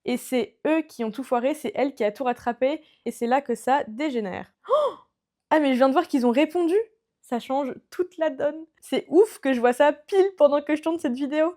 Et c'est eux qui ont tout foiré, c'est elle qui a tout rattrapé, et c'est là que ça dégénère. Oh, ah mais je viens de voir qu'ils ont répondu! Ça change toute la donne. C'est ouf que je vois ça pile pendant que je tourne cette vidéo.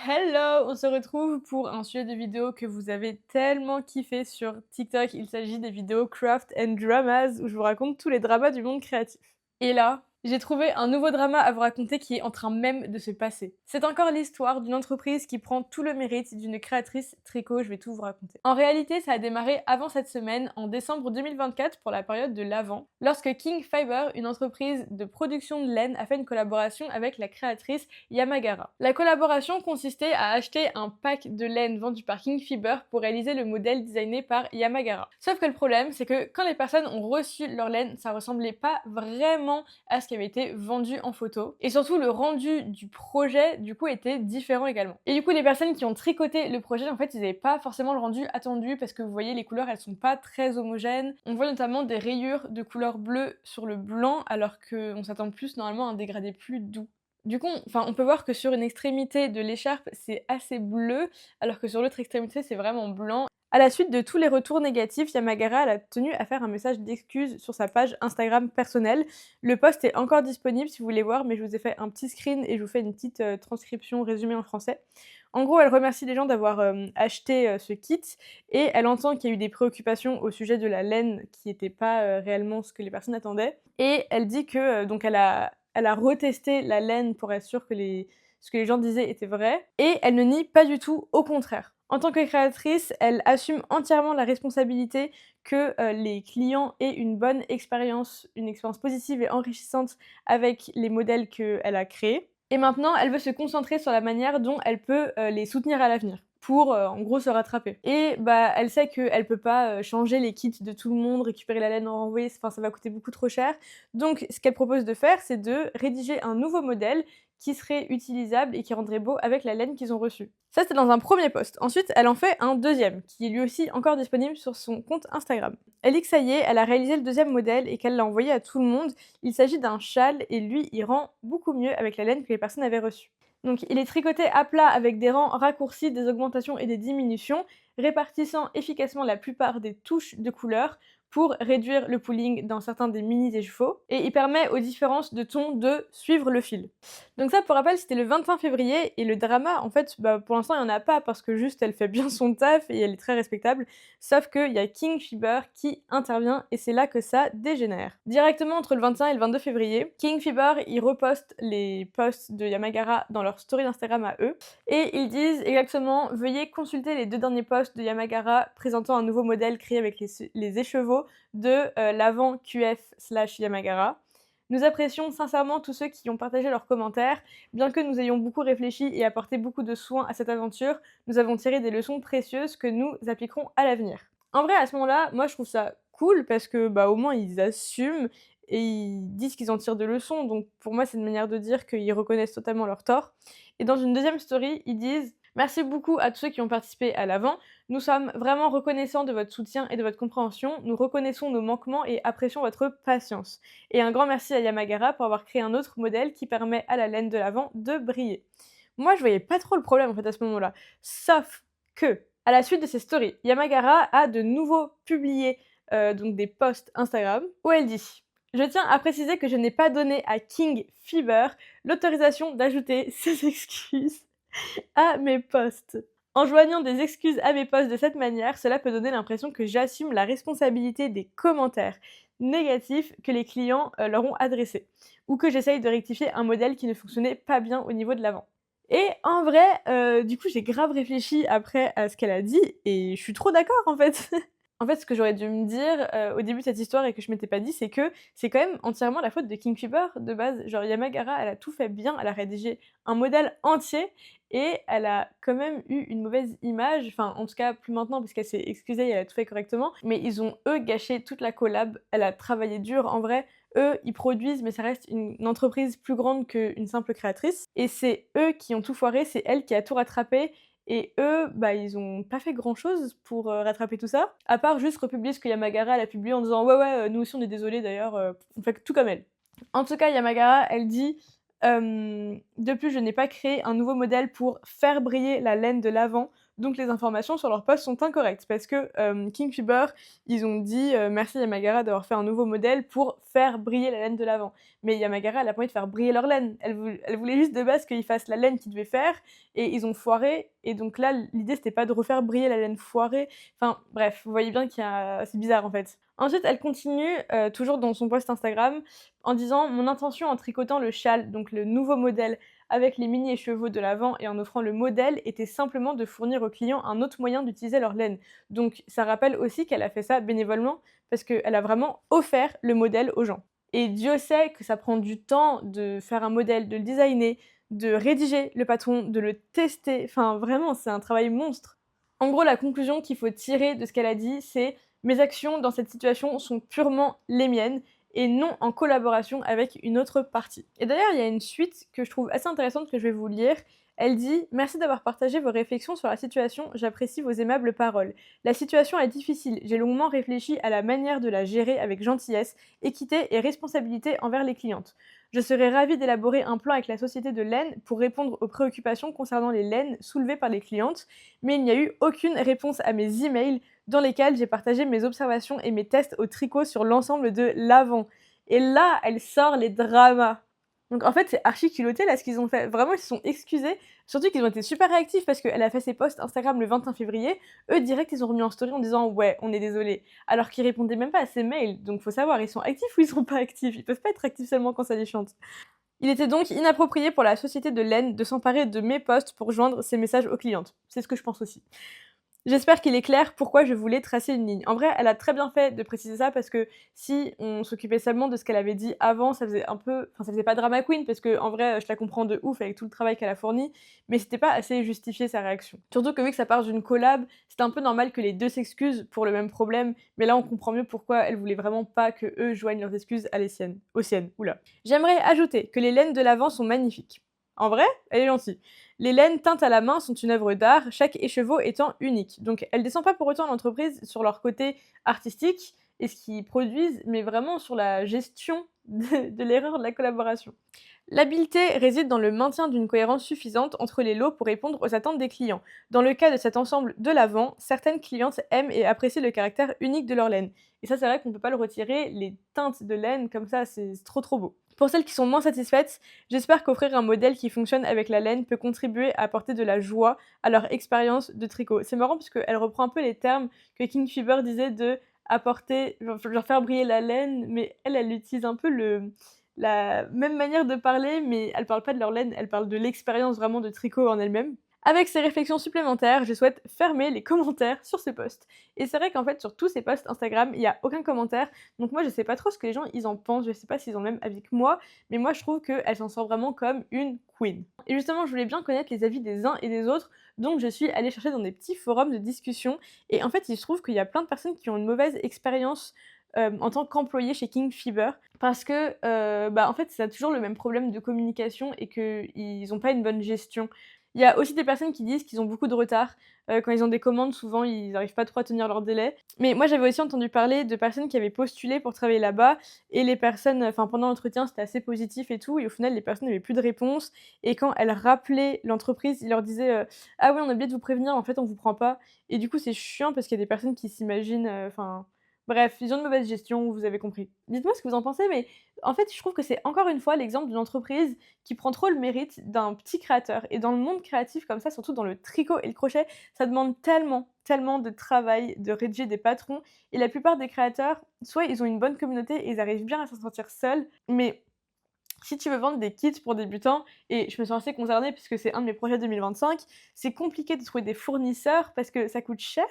Hello! On se retrouve pour un sujet de vidéo que vous avez tellement kiffé sur TikTok. Il s'agit des vidéos Craft and Dramas où je vous raconte tous les dramas du monde créatif. Et là, j'ai trouvé un nouveau drama à vous raconter qui est en train même de se passer. C'est encore l'histoire d'une entreprise qui prend tout le mérite d'une créatrice tricot, je vais tout vous raconter. En réalité, ça a démarré avant cette semaine, en décembre 2024 pour la période de l'Avent, lorsque King Fiber, une entreprise de production de laine, a fait une collaboration avec la créatrice Yamagara. La collaboration consistait à acheter un pack de laine vendu par King Fiber pour réaliser le modèle designé par Yamagara. Sauf que le problème, c'est que quand les personnes ont reçu leur laine, ça ressemblait pas vraiment à ce qui avait été vendu en photo. Et surtout, le rendu du projet, du coup, était différent également. Et du coup, les personnes qui ont tricoté le projet, en fait, ils n'avaient pas forcément le rendu attendu parce que vous voyez, les couleurs, elles sont pas très homogènes. On voit notamment des rayures de couleur bleue sur le blanc, alors qu'on s'attend plus normalement à un dégradé plus doux. Du coup, on peut voir que sur une extrémité de l'écharpe, c'est assez bleu, alors que sur l'autre extrémité, c'est vraiment blanc. À la suite de tous les retours négatifs, Yamagara elle a tenu à faire un message d'excuse sur sa page Instagram personnelle. Le post est encore disponible si vous voulez voir, mais je vous ai fait un petit screen et je vous fais une petite transcription résumée en français. En gros, elle remercie les gens d'avoir acheté ce kit et elle entend qu'il y a eu des préoccupations au sujet de la laine qui n'était pas réellement ce que les personnes attendaient. Et elle dit que donc elle a retesté la laine pour être sûre que ce que les gens disaient était vrai, et elle ne nie pas du tout, au contraire. En tant que créatrice, elle assume entièrement la responsabilité que les clients aient une bonne expérience, une expérience positive et enrichissante avec les modèles qu'elle a créés. Et maintenant, elle veut se concentrer sur la manière dont elle peut les soutenir à l'avenir pour en gros se rattraper. Et bah elle sait qu'elle peut pas changer les kits de tout le monde, récupérer la laine en renvoyer, enfin ça va coûter beaucoup trop cher. Donc ce qu'elle propose de faire, c'est de rédiger un nouveau modèle qui serait utilisable et qui rendrait beau avec la laine qu'ils ont reçue. Ça c'était dans un premier post. Ensuite, elle en fait un deuxième, qui est lui aussi encore disponible sur son compte Instagram. Elle dit que ça y est, elle a réalisé le deuxième modèle et qu'elle l'a envoyé à tout le monde. Il s'agit d'un châle et lui, il rend beaucoup mieux avec la laine que les personnes avaient reçue. Donc il est tricoté à plat avec des rangs raccourcis, des augmentations et des diminutions, répartissant efficacement la plupart des touches de couleurs pour réduire le pooling dans certains des mini-écheveaux, et il permet aux différences de tons de suivre le fil. Donc ça, pour rappel, c'était le 25 février, et le drama, en fait, pour l'instant, il n'y en a pas, parce que juste, elle fait bien son taf, et elle est très respectable, sauf qu'il y a King Fiber qui intervient, et c'est là que ça dégénère. Directement entre le 21 et le 22 février, King Fiber, ils repostent les posts de Yamagara dans leur story d'Instagram à eux, et ils disent exactement « Veuillez consulter les 2 derniers posts de Yamagara présentant un nouveau modèle créé avec les écheveaux de l'avant QF/Yamagara. Nous apprécions sincèrement tous ceux qui ont partagé leurs commentaires. Bien que nous ayons beaucoup réfléchi et apporté beaucoup de soins à cette aventure, nous avons tiré des leçons précieuses que nous appliquerons à l'avenir. » En vrai, à ce moment-là, moi je trouve ça cool parce que au moins ils assument et ils disent qu'ils en tirent de leçons. Donc pour moi, c'est une manière de dire qu'ils reconnaissent totalement leur tort. Et dans une deuxième story, ils disent merci beaucoup à tous ceux qui ont participé à l'avant. Nous sommes vraiment reconnaissants de votre soutien et de votre compréhension. Nous reconnaissons nos manquements et apprécions votre patience. Et un grand merci à Yamagara pour avoir créé un autre modèle qui permet à la laine de l'avant de briller. Moi, je voyais pas trop le problème en fait à ce moment-là. Sauf que, à la suite de ces stories, Yamagara a de nouveau publié donc des posts Instagram où elle dit: je tiens à préciser que je n'ai pas donné à King Fiber l'autorisation d'ajouter ses excuses à mes posts. En joignant des excuses à mes posts de cette manière, cela peut donner l'impression que j'assume la responsabilité des commentaires négatifs que les clients leur ont adressés, ou que j'essaye de rectifier un modèle qui ne fonctionnait pas bien au niveau de l'avant. Et en vrai, du coup, j'ai grave réfléchi après à ce qu'elle a dit, et je suis trop d'accord en fait. En fait, ce que j'aurais dû me dire au début de cette histoire et que je m'étais pas dit, c'est que c'est quand même entièrement la faute de King Fiber de base. Genre Yamagara, elle a tout fait bien, elle a rédigé un modèle entier et elle a quand même eu une mauvaise image, enfin en tout cas plus maintenant parce qu'elle s'est excusée et elle a tout fait correctement, mais ils ont eux gâché toute la collab, elle a travaillé dur en vrai. Eux, ils produisent, mais ça reste une entreprise plus grande qu'une simple créatrice. Et c'est eux qui ont tout foiré, c'est elle qui a tout rattrapé. Et eux, ils ont pas fait grand chose pour rattraper tout ça, à part juste republier ce que Yamagara elle a publié en disant ouais, nous aussi on est désolés d'ailleurs, on fait tout comme elle. En tout cas, Yamagara, elle dit de plus, je n'ai pas créé un nouveau modèle pour faire briller la laine de l'avant, donc les informations sur leur post sont incorrectes parce que King Fiber, ils ont dit merci Yamagara d'avoir fait un nouveau modèle pour faire briller la laine de l'avant. Mais Yamagara, elle a pas envie de faire briller leur laine. Elle voulait juste de base qu'ils fassent la laine qu'ils devaient faire et ils ont foiré. Et donc là, l'idée c'était pas de refaire briller la laine foirée. Enfin bref, vous voyez bien c'est bizarre en fait. Ensuite, elle continue, toujours dans son post Instagram, en disant mon intention en tricotant le châle, donc le nouveau modèle avec les mini écheveaux de l'avant et en offrant le modèle était simplement de fournir aux clients un autre moyen d'utiliser leur laine. Donc ça rappelle aussi qu'elle a fait ça bénévolement parce qu'elle a vraiment offert le modèle aux gens. Et Dieu sait que ça prend du temps de faire un modèle, de le designer, de rédiger le patron, de le tester. Enfin vraiment, c'est un travail monstre. En gros, la conclusion qu'il faut tirer de ce qu'elle a dit, c'est mes actions dans cette situation sont purement les miennes et non en collaboration avec une autre partie. Et d'ailleurs, il y a une suite que je trouve assez intéressante que je vais vous lire. Elle dit « Merci d'avoir partagé vos réflexions sur la situation, j'apprécie vos aimables paroles. La situation est difficile, j'ai longuement réfléchi à la manière de la gérer avec gentillesse, équité et responsabilité envers les clientes. Je serais ravie d'élaborer un plan avec la société de laine pour répondre aux préoccupations concernant les laines soulevées par les clientes, mais il n'y a eu aucune réponse à mes emails dans lesquels j'ai partagé mes observations et mes tests au tricot sur l'ensemble de l'avant. » Et là, elle sort les dramas. Donc en fait, c'est archi culotté là ce qu'ils ont fait. Vraiment, ils se sont excusés. Surtout qu'ils ont été super réactifs parce qu'elle a fait ses posts Instagram le 21 février. Eux, direct, ils ont remis en story en disant ouais, on est désolé. Alors qu'ils répondaient même pas à ses mails. Donc faut savoir, ils sont actifs ou ils sont pas actifs. Ils peuvent pas être actifs seulement quand ça les chante. Il était donc inapproprié pour la société de laine de s'emparer de mes posts pour joindre ses messages aux clientes. C'est ce que je pense aussi. J'espère qu'il est clair pourquoi je voulais tracer une ligne. En vrai, elle a très bien fait de préciser ça parce que si on s'occupait seulement de ce qu'elle avait dit avant, ça faisait un peu... Enfin, ça faisait pas drama queen parce que en vrai, je la comprends de ouf avec tout le travail qu'elle a fourni, mais c'était pas assez justifié sa réaction. Surtout que vu que ça part d'une collab, c'était un peu normal que les deux s'excusent pour le même problème, mais là on comprend mieux pourquoi elle voulait vraiment pas que eux joignent leurs excuses à les siennes. Aux siennes, oula. J'aimerais ajouter que les laines de l'avant sont magnifiques. En vrai, elle est gentille. Les laines teintes à la main sont une œuvre d'art, chaque écheveau étant unique. Donc elle descend pas pour autant l'entreprise sur leur côté artistique et ce qu'ils produisent, mais vraiment sur la gestion de l'erreur de la collaboration. L'habileté réside dans le maintien d'une cohérence suffisante entre les lots pour répondre aux attentes des clients. Dans le cas de cet ensemble de l'avant, certaines clientes aiment et apprécient le caractère unique de leur laine. Et ça, c'est vrai qu'on peut pas le retirer, les teintes de laine comme ça, c'est trop beau. Pour celles qui sont moins satisfaites, j'espère qu'offrir un modèle qui fonctionne avec la laine peut contribuer à apporter de la joie à leur expérience de tricot. C'est marrant parce qu'elle reprend un peu les termes que King Fiber disait de apporter, genre faire briller la laine, mais elle utilise un peu la même manière de parler, mais elle parle pas de leur laine, elle parle de l'expérience vraiment de tricot en elle-même. Avec ces réflexions supplémentaires, je souhaite fermer les commentaires sur ce post. Et c'est vrai qu'en fait, sur tous ces posts Instagram, il n'y a aucun commentaire. Donc moi, je sais pas trop ce que les gens ils en pensent, je sais pas s'ils ont le même avis que moi, mais moi, je trouve qu'elle s'en sort vraiment comme une queen. Et justement, je voulais bien connaître les avis des uns et des autres, donc je suis allée chercher dans des petits forums de discussion. Et en fait, il se trouve qu'il y a plein de personnes qui ont une mauvaise expérience en tant qu'employé chez King Fiber parce que en fait ça a toujours le même problème de communication et qu'ils n'ont pas une bonne gestion. Il y a aussi des personnes qui disent qu'ils ont beaucoup de retard. Quand ils ont des commandes, souvent, ils n'arrivent pas trop à tenir leur délai. Mais moi, j'avais aussi entendu parler de personnes qui avaient postulé pour travailler là-bas, et les personnes, pendant l'entretien, c'était assez positif et tout, et au final, les personnes n'avaient plus de réponse. Et quand elles rappelaient l'entreprise, ils leur disaient ah oui, on a oublié de vous prévenir, en fait, on vous prend pas. Et du coup, c'est chiant parce qu'il y a des personnes qui s'imaginent, bref, ils ont une mauvaise gestion, vous avez compris. Dites-moi ce que vous en pensez, mais en fait, je trouve que c'est encore une fois l'exemple d'une entreprise qui prend trop le mérite d'un petit créateur. Et dans le monde créatif comme ça, surtout dans le tricot et le crochet, ça demande tellement de travail de rédiger des patrons. Et la plupart des créateurs, soit ils ont une bonne communauté et ils arrivent bien à s'en sortir seuls, mais si tu veux vendre des kits pour débutants, et je me sens assez concernée puisque c'est un de mes projets 2025, c'est compliqué de trouver des fournisseurs parce que ça coûte cher,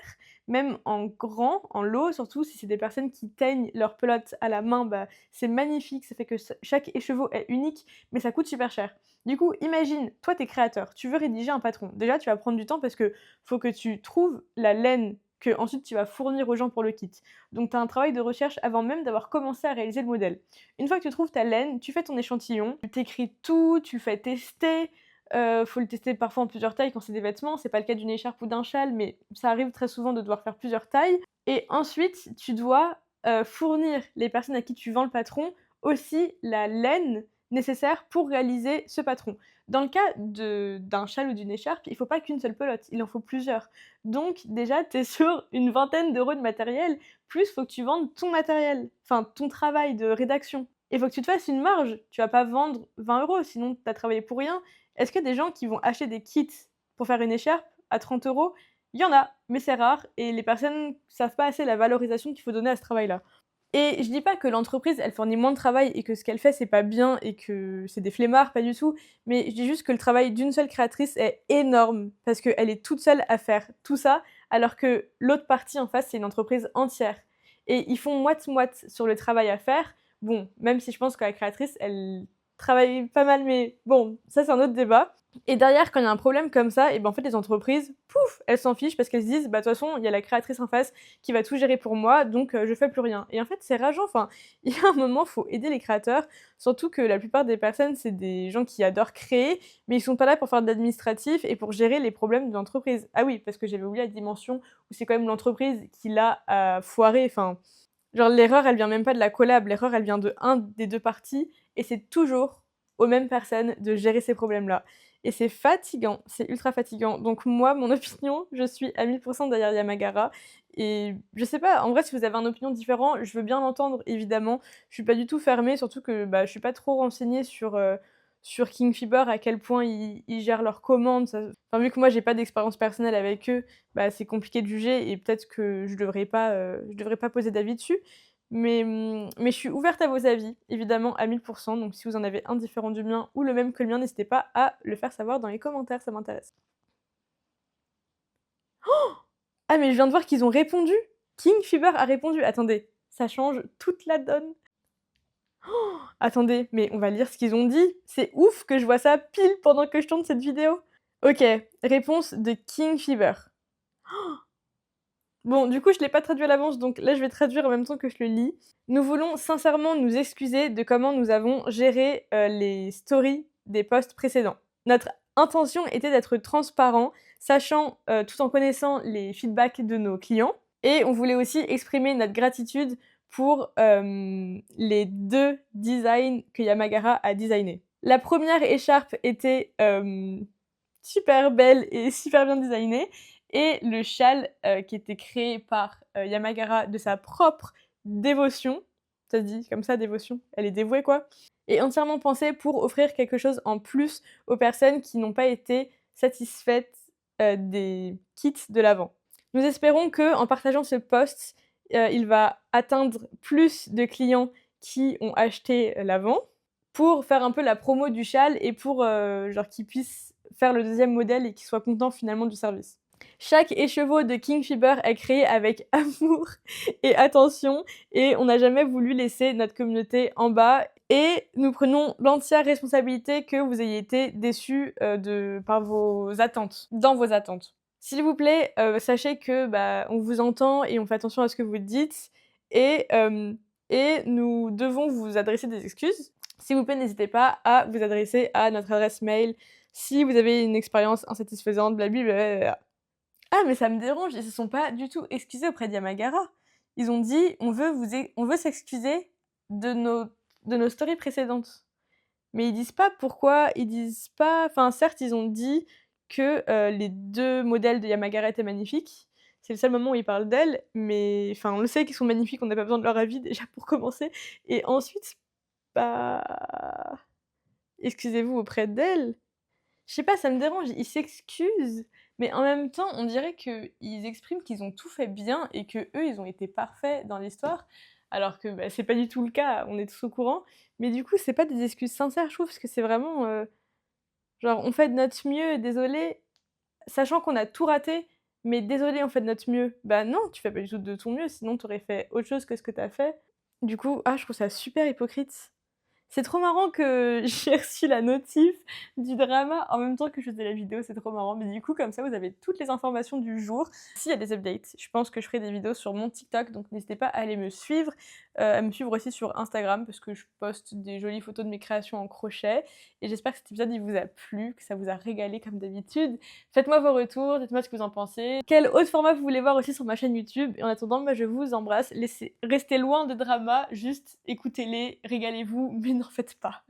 même en grand, en lot, surtout si c'est des personnes qui teignent leurs pelotes à la main, c'est magnifique, ça fait que chaque écheveau est unique, mais ça coûte super cher. Du coup, imagine, toi t'es créateur, tu veux rédiger un patron. Déjà, tu vas prendre du temps parce que faut que tu trouves la laine que ensuite tu vas fournir aux gens pour le kit. Donc tu as un travail de recherche avant même d'avoir commencé à réaliser le modèle. Une fois que tu trouves ta laine, tu fais ton échantillon, tu t'écris tout, tu fais tester. Faut le tester parfois en plusieurs tailles quand c'est des vêtements, c'est pas le cas d'une écharpe ou d'un châle, mais ça arrive très souvent de devoir faire plusieurs tailles. Et ensuite, tu dois fournir les personnes à qui tu vends le patron aussi la laine nécessaires pour réaliser ce patron. Dans le cas d'un châle ou d'une écharpe, il faut pas qu'une seule pelote, il en faut plusieurs. Donc déjà, tu es sur une vingtaine d'euros de matériel, plus faut que tu vendes ton matériel, enfin ton travail de rédaction. Il faut que tu te fasses une marge. Tu vas pas vendre 20 €, sinon tu as travaillé pour rien. Est-ce qu'il y a des gens qui vont acheter des kits pour faire une écharpe à 30 €? Il y en a, mais c'est rare et les personnes savent pas assez la valorisation qu'il faut donner à ce travail-là. Et je dis pas que l'entreprise, elle fournit moins de travail et que ce qu'elle fait, c'est pas bien et que c'est des flemmards, pas du tout. Mais je dis juste que le travail d'une seule créatrice est énorme parce qu'elle est toute seule à faire tout ça, alors que l'autre partie en face, c'est une entreprise entière. Et ils font moite-moite sur le travail à faire. Bon, même si je pense que la créatrice, elle travaille pas mal, mais bon, ça c'est un autre débat. Et derrière, quand il y a un problème comme ça, et ben en fait, les entreprises, pouf, elles s'en fichent parce qu'elles se disent, bah de toute façon, il y a la créatrice en face qui va tout gérer pour moi, donc je fais plus rien. Et en fait, c'est rageant. Enfin, il y a un moment, faut aider les créateurs, surtout que la plupart des personnes, c'est des gens qui adorent créer, mais ils sont pas là pour faire de l'administratif et pour gérer les problèmes de l'entreprise. Ah oui, parce que j'avais oublié la dimension où c'est quand même l'entreprise qui l'a foiré. Enfin, genre l'erreur, elle vient même pas de la collab, l'erreur, elle vient de un des deux parties, et c'est toujours aux mêmes personnes de gérer ces problèmes-là. Et c'est fatigant, c'est ultra fatigant. Donc moi, mon opinion, je suis à 1000% derrière Yamagara. Et je sais pas, en vrai, si vous avez une opinion différente, je veux bien l'entendre, évidemment. Je suis pas du tout fermée, surtout que bah, je suis pas trop renseignée sur King Fiber, à quel point ils gèrent leurs commandes. Enfin, vu que moi, j'ai pas d'expérience personnelle avec eux, bah, c'est compliqué de juger et peut-être que je devrais pas poser d'avis dessus. Mais je suis ouverte à vos avis, évidemment, à 1000%. Donc si vous en avez un différent du mien ou le même que le mien, n'hésitez pas à le faire savoir dans les commentaires, ça m'intéresse. Ah, mais je viens de voir qu'ils ont répondu. King Fiber a répondu. Attendez, ça change toute la donne. Attendez, mais on va lire ce qu'ils ont dit. C'est ouf que je vois ça pile pendant que je tourne cette vidéo. Ok, réponse de King Fiber. Bon, du coup, je l'ai pas traduit à l'avance, donc là, je vais traduire en même temps que je le lis. Nous voulons sincèrement nous excuser de comment nous avons géré les stories des posts précédents. Notre intention était d'être transparent, sachant, tout en connaissant les feedbacks de nos clients, et on voulait aussi exprimer notre gratitude pour les 2 designs que Yamagara a designés. La première écharpe était super belle et super bien designée, et le châle qui était créé par Yamagara de sa propre dévotion, ça se dit comme ça, dévotion, elle est dévouée quoi, et entièrement pensé pour offrir quelque chose en plus aux personnes qui n'ont pas été satisfaites des kits de l'avant. Nous espérons que en partageant ce post, il va atteindre plus de clients qui ont acheté l'avant pour faire un peu la promo du châle et pour genre qu'ils puissent faire le deuxième modèle et qu'ils soient contents finalement du service. Chaque écheveau de King Fiber est créé avec amour et attention, et on n'a jamais voulu laisser notre communauté en bas, et nous prenons l'entière responsabilité que vous ayez été déçus par vos attentes, dans vos attentes. S'il vous plaît, sachez que bah, on vous entend et on fait attention à ce que vous dites, et nous devons vous adresser des excuses. S'il vous plaît, n'hésitez pas à vous adresser à notre adresse mail si vous avez une expérience insatisfaisante, blablabla. Ah, mais ça me dérange, ils se sont pas du tout excusés auprès d'Yamagara. Ils ont dit on veut s'excuser de nos stories précédentes. Mais ils disent pas pourquoi, ils disent pas. Enfin, certes, ils ont dit que les 2 modèles de Yamagara étaient magnifiques. C'est le seul moment où ils parlent d'elles, mais enfin, on le sait qu'ils sont magnifiques, on n'a pas besoin de leur avis déjà pour commencer. Et ensuite, bah. Excusez-vous auprès d'elles. Je sais pas, ça me dérange, ils s'excusent, mais en même temps, on dirait qu'ils expriment qu'ils ont tout fait bien et qu'eux, ils ont été parfaits dans l'histoire, alors que bah, c'est pas du tout le cas, on est tous au courant. Mais du coup, c'est pas des excuses sincères, je trouve, parce que c'est vraiment genre, on fait de notre mieux, désolé, sachant qu'on a tout raté, mais désolé, on fait de notre mieux. Bah non, tu fais pas du tout de ton mieux, sinon t'aurais fait autre chose que ce que t'as fait. Du coup, je trouve ça super hypocrite. C'est trop marrant que j'ai reçu la notif du drama en même temps que je faisais la vidéo, c'est trop marrant. Mais du coup, comme ça, vous avez toutes les informations du jour. S'il y a des updates, je pense que je ferai des vidéos sur mon TikTok, donc n'hésitez pas à aller me suivre, à me suivre aussi sur Instagram, parce que je poste des jolies photos de mes créations en crochet. Et j'espère que cet épisode, il vous a plu, que ça vous a régalé comme d'habitude. Faites-moi vos retours, dites-moi ce que vous en pensez. Quel autre format vous voulez voir aussi sur ma chaîne YouTube. Et en attendant, moi, je vous embrasse. Restez loin de drama, juste écoutez-les, régalez-vous, mais n'en faites pas.